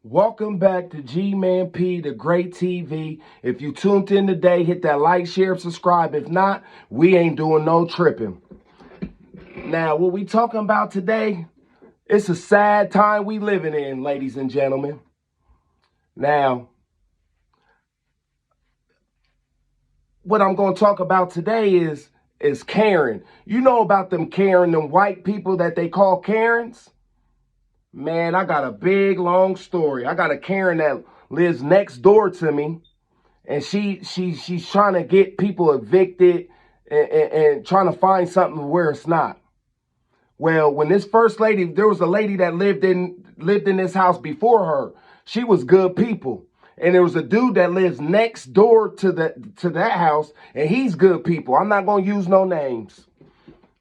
Welcome back to G-Man-P, the great TV. If you tuned in today, hit that like, share, subscribe. If not, we ain't doing no tripping. Now, what we talking about today, it's a sad time we living in, ladies and gentlemen. Now, what I'm going to talk about today is Karen. You know about them Karen, them white people that they call Karens? Man, I got a big, long story. I got a Karen that lives next door to me. And she's trying to get people evicted and trying to find something where it's not. Well, when this first lady, there was a lady that lived in this house before her. She was good people. And there was a dude that lives next door to that house, and he's good people. I'm not gonna use no names,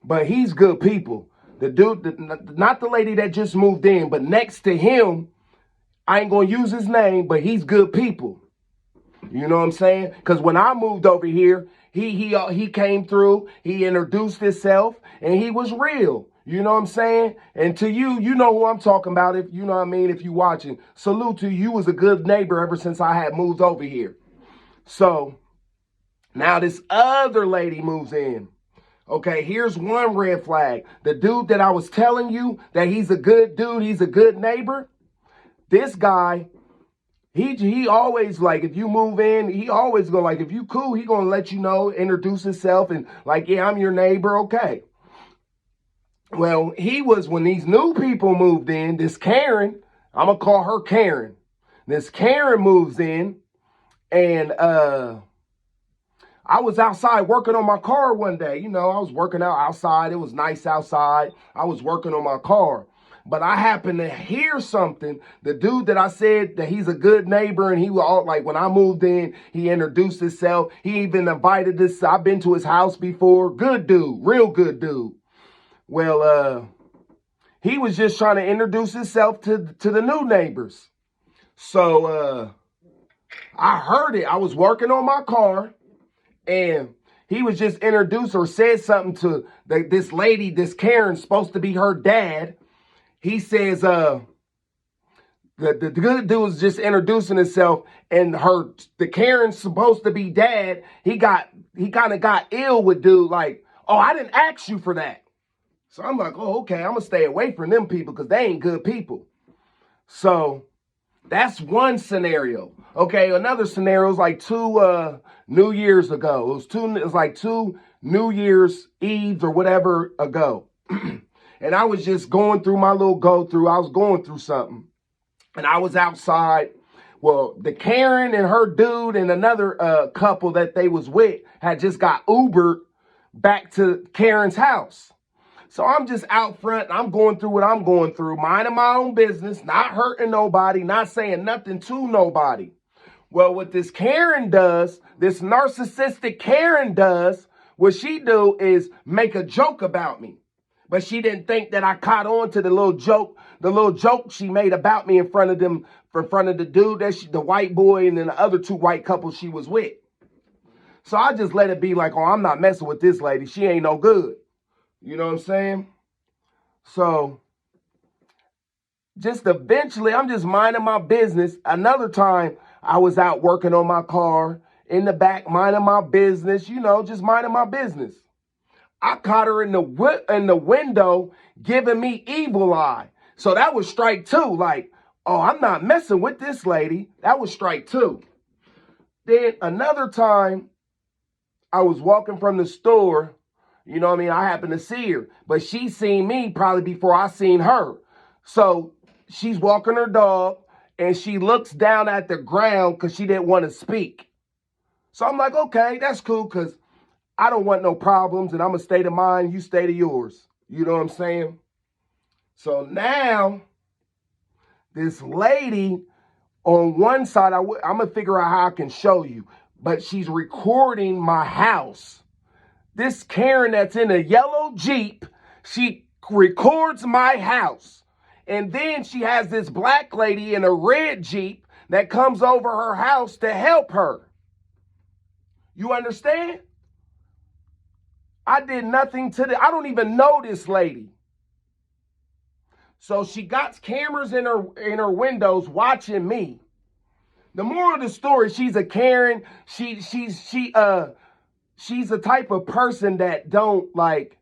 but he's good people. The dude, not the lady that just moved in, but next to him, I ain't gonna use his name, but he's good people. You know what I'm saying? Because when I moved over here, he came through, he introduced himself, and he was real. You know what I'm saying? And to you, you know who I'm talking about. If you know what I mean, if you watching, salute to you. You was a good neighbor ever since I had moved over here. So now this other lady moves in. Okay, here's one red flag. The dude that I was telling you that he's a good dude, he's a good neighbor. This guy, he always, like, if you move in, he always go, like, if you cool, he gonna let you know, introduce himself, and like, yeah, I'm your neighbor, okay. Well, he was, when these new people moved in, this Karen, I'm gonna call her Karen. This Karen moves in, and I was outside working on my car one day. You know, I was working out outside. It was nice outside. I was working on my car. But I happened to hear something. The dude that I said that he's a good neighbor, and he was all, like, when I moved in, he introduced himself. He even invited this. I've been to his house before. Good dude, real good dude. Well, he was just trying to introduce himself to the new neighbors. So I heard it. I was working on my car, and he was just introduced or said something to this lady, this Karen, supposed to be her dad. He says, the good dude was just introducing himself, and the Karen's supposed to be dad. He kind of got ill with dude, like, oh, I didn't ask you for that. So I'm like, oh, okay, I'm gonna stay away from them people because they ain't good people. So that's one scenario. Okay, another scenario is like two New Years ago. It was like two New Year's Eve or whatever ago. And I was just going through my little go-through. I was going through something. And I was outside. Well, the Karen and her dude and another couple that they was with had just got Ubered back to Karen's house. So I'm just out front. I'm going through what I'm going through, minding my own business, not hurting nobody, not saying nothing to nobody. Well, what this Karen does, this narcissistic Karen does, what she do is make a joke about me. But she didn't think that I caught on to the little joke she made about me in front of the dude, the white boy, and then the other two white couples she was with. So I just let it be like, oh, I'm not messing with this lady. She ain't no good. You know what I'm saying? So just eventually, I'm just minding my business. Another time, I was out working on my car in the back, minding my business, you know, just minding my business. I caught her in the window giving me evil eye. So that was strike two. Like, oh, I'm not messing with this lady. That was strike two. Then another time, I was walking from the store. You know what I mean? I happened to see her, but she seen me probably before I seen her. So she's walking her dog, and she looks down at the ground because she didn't want to speak. So I'm like, okay, that's cool, because I don't want no problems, and I'm going to stay to mine, you stay to yours. You know what I'm saying? So now, this lady on one side, I'm going to figure out how I can show you, but she's recording my house. This Karen that's in a yellow Jeep, she records my house. And then she has this black lady in a red Jeep that comes over her house to help her. You understand? I did nothing to I don't even know this lady. So she got cameras in her windows watching me. The moral of the story, she's a Karen. She's the type of person that don't like,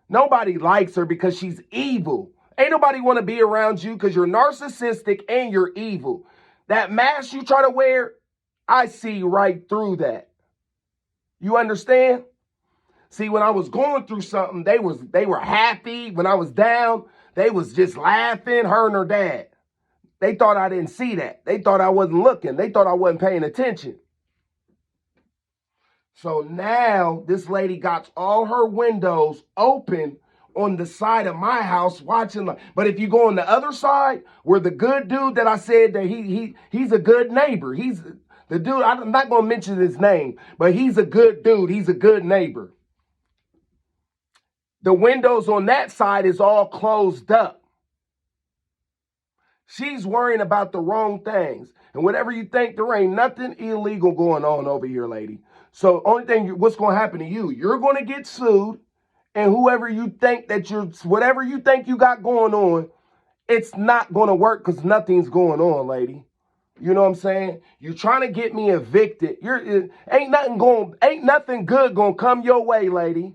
nobody likes her because she's evil. Ain't nobody want to be around you because you're narcissistic and you're evil. That mask you try to wear, I see right through that. You understand? See, when I was going through something, they were happy. When I was down, they was just laughing, her and her dad. They thought I didn't see that. They thought I wasn't looking. They thought I wasn't paying attention. So now this lady got all her windows open on the side of my house watching. But if you go on the other side, where the good dude that I said that he's a good neighbor. He's the dude, I'm not going to mention his name, but he's a good dude. He's a good neighbor. The windows on that side is all closed up. She's worrying about the wrong things. And whatever you think, there ain't nothing illegal going on over here, lady. So only thing, what's going to happen to you, you're going to get sued. And whoever you think that whatever you think you got going on, it's not going to work because nothing's going on, lady. You know what I'm saying? You're trying to get me evicted. Ain't nothing good going to come your way, lady.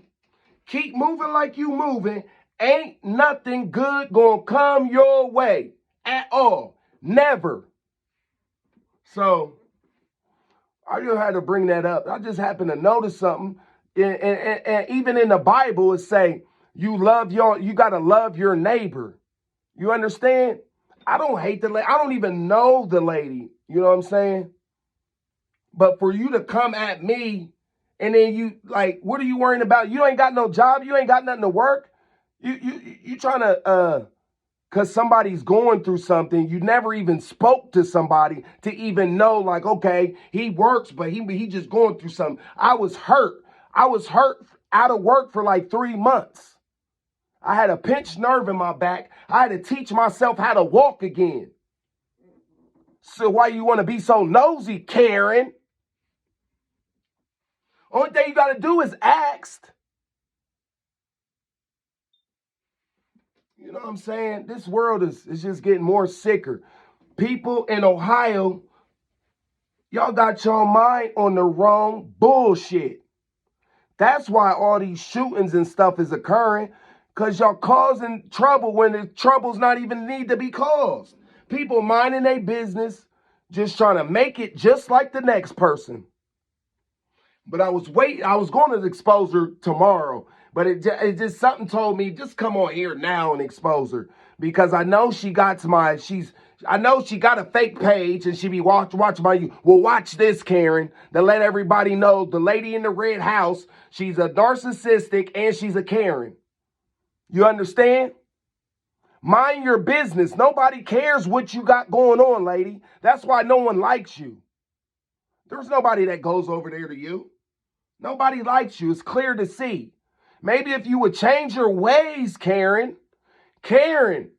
Keep moving like you moving. Ain't nothing good going to come your way at all. Never. So I just had to bring that up. I just happened to notice something. And even in the Bible, it say you got to love your neighbor. You understand? I don't hate the lady. I don't even know the lady. You know what I'm saying? But for you to come at me and then you like, what are you worrying about? You ain't got no job. You ain't got nothing to work. You trying to, because somebody's going through something. You never even spoke to somebody to even know, like, okay, he works, but he just going through something. I was hurt. I was hurt out of work for like 3 months. I had a pinched nerve in my back. I had to teach myself how to walk again. So why you want to be so nosy, Karen? Only thing you got to do is ask. You know what I'm saying? This world is just getting more sicker. People in Ohio, y'all got your mind on the wrong bullshit. That's why all these shootings and stuff is occurring, because y'all causing trouble when the trouble's not even need to be caused. People minding their business, just trying to make it just like the next person. But I was going to expose her tomorrow, but it just something told me, just come on here now and expose her. Because I know she got a fake page and she be watching my you. Well, watch this, Karen, to let everybody know the lady in the red house, she's a narcissistic and she's a Karen. You understand? Mind your business. Nobody cares what you got going on, lady. That's why no one likes you. There's nobody that goes over there to you. Nobody likes you. It's clear to see. Maybe if you would change your ways, Karen. Karen.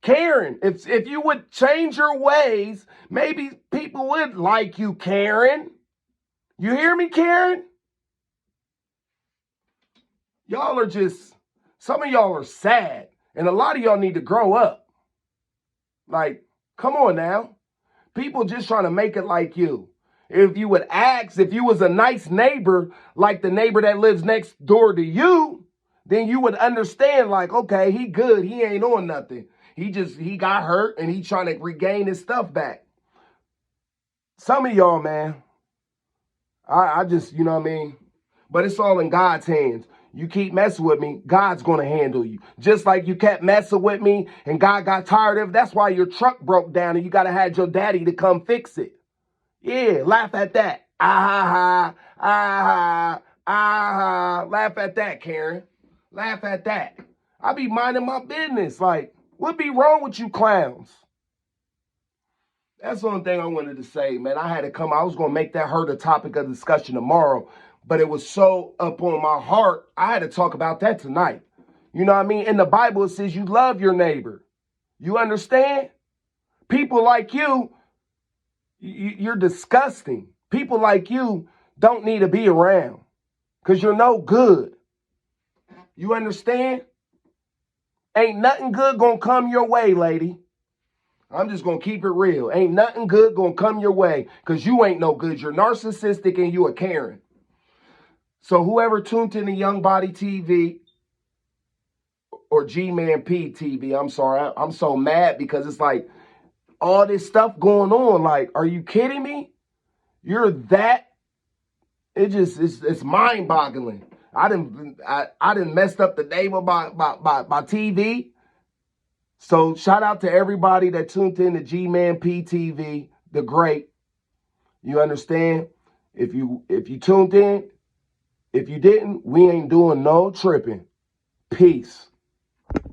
If you would change your ways, maybe people would like you, Karen. You hear me, Karen? Some of y'all are sad. And a lot of y'all need to grow up. Like, come on now. People just trying to make it like you. If you would ask, if you was a nice neighbor, like the neighbor that lives next door to you, then you would understand, like, okay, he good. He ain't on nothing. He got hurt and he trying to regain his stuff back. Some of y'all, man, I just, you know what I mean? But it's all in God's hands. You keep messing with me, God's going to handle you. Just like you kept messing with me and God got tired of it. That's why your truck broke down and you got to have your daddy to come fix it. Yeah, laugh at that. Ah, ha, ah, ha, ah, ha. Laugh at that, Karen. Laugh at that. I be minding my business. Like, what be wrong with you clowns? That's the only thing I wanted to say, man. I had to come. I was going to make that her the topic of discussion tomorrow, but it was so up on my heart, I had to talk about that tonight. You know what I mean? In the Bible, it says you love your neighbor. You understand? People like you're disgusting. People like you don't need to be around because you're no good. You understand? Ain't nothing good gonna come your way, lady. I'm just gonna keep it real. Ain't nothing good gonna come your way because you ain't no good. You're narcissistic and you a Karen. So whoever tuned in to Young Body TV or G-Man-P TV, I'm sorry, I'm so mad because it's like all this stuff going on. Like, are you kidding me? You're that. It's mind boggling. I didn't messed up the name of my TV. So shout out to everybody that tuned in to G-Man-P TV, the great. You understand? If you tuned in, if you didn't, we ain't doing no tripping. Peace.